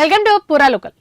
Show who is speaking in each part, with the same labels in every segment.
Speaker 1: Welcome to పురాలుకల్.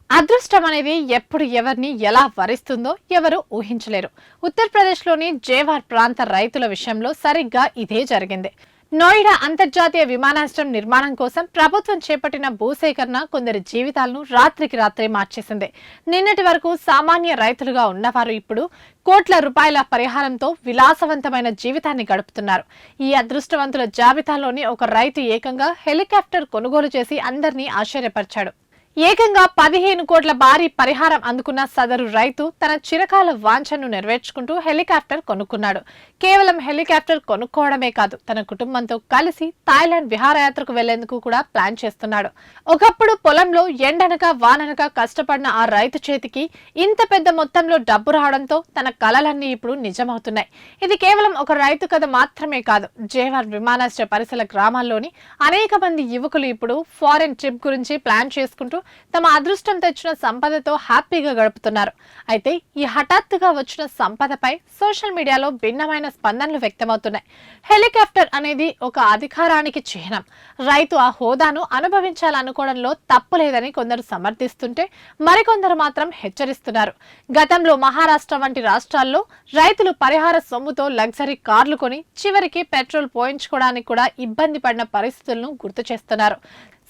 Speaker 1: అదృష్టం అనేది ఎప్పుడు ఎవరిని ఎలా వరిస్తుందో ఎవరు ఊహించలేరు. ఉత్తరప్రదేశ్లోని జేవార్ ప్రాంత రైతుల విషయంలో సరిగ్గా ఇదే జరిగింది. నోయిడా అంతర్జాతీయ విమానాశ్రయం నిర్మాణం కోసం ప్రభుత్వం చేపట్టిన భూసేకరణ కొందరి జీవితాలను రాత్రికి రాత్రే మార్చేసింది. నిన్నటి వరకు సామాన్య రైతులుగా ఉన్నవారు ఇప్పుడు కోట్ల రూపాయల పరిహారంతో విలాసవంతమైన జీవితాన్ని గడుపుతున్నారు. ఈ అదృష్టవంతుల జాబితాలోని ఒక రైతు ఏకంగా హెలికాప్టర్ కొనుగోలు చేసి అందరినీ ఆశ్చర్యపరిచాడు. ఏకంగా 15 కోట్ల భారీ పరిహారం అందుకున్న సదరు రైతు తన చిరకాల వాంఛను నెరవేర్చుకుంటూ హెలికాప్టర్ కొనుక్కున్నాడు. కేవలం హెలికాప్టర్ కొనుక్కోవడమే కాదు, తన కుటుంబంతో కలిసి థాయిలాండ్ విహారయాత్రకు వెళ్లేందుకు కూడా ప్లాన్ చేస్తున్నాడు. ఒకప్పుడు పొలంలో ఎండనక వాననక కష్టపడిన ఆ రైతు చేతికి ఇంత పెద్ద మొత్తంలో డబ్బు రావడంతో తన కలలన్నీ ఇప్పుడు నిజమవుతున్నాయి. ఇది కేవలం ఒక రైతు కథ మాత్రమే కాదు. జేవార్ విమానాశ్రయ పరిసర గ్రామాల్లోని అనేక మంది యువకులు ఇప్పుడు ఫారెన్ ట్రిప్ గురించి ప్లాన్ చేసుకుంటూ తమ అదృష్టం తెచ్చిన సంపదతో హ్యాపీగా గడుపుతున్నారు. అయితే ఈ హఠాత్తుగా వచ్చిన సంపదపై సోషల్ మీడియాలో భిన్నమైన స్పందనలు వ్యక్తమవుతున్నాయి. హెలికాప్టర్ అనేది ఒక అధికారానికి చిహ్నం. రైతు ఆ హోదాను అనుభవించాలనుకోవడంలో తప్పు లేదని కొందరు సమర్థిస్తుంటే మరికొందరు మాత్రం హెచ్చరిస్తున్నారు. గతంలో మహారాష్ట్ర వంటి రాష్ట్రాల్లో రైతులు పరిహార సొమ్ముతో లగ్జరీ కార్లు కొని చివరికి పెట్రోల్ పోయించుకోవడానికి కూడా ఇబ్బంది పడిన పరిస్థితులను గుర్తు చేస్తున్నారు.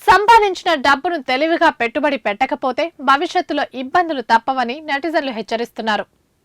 Speaker 1: సంపాదించిన డబ్బును తెలివిగా పెట్టుబడి పెట్టకపోతే భవిష్యత్తులో ఇబ్బందులు తప్పవని నెటిజన్లు హెచ్చరిస్తున్నారు.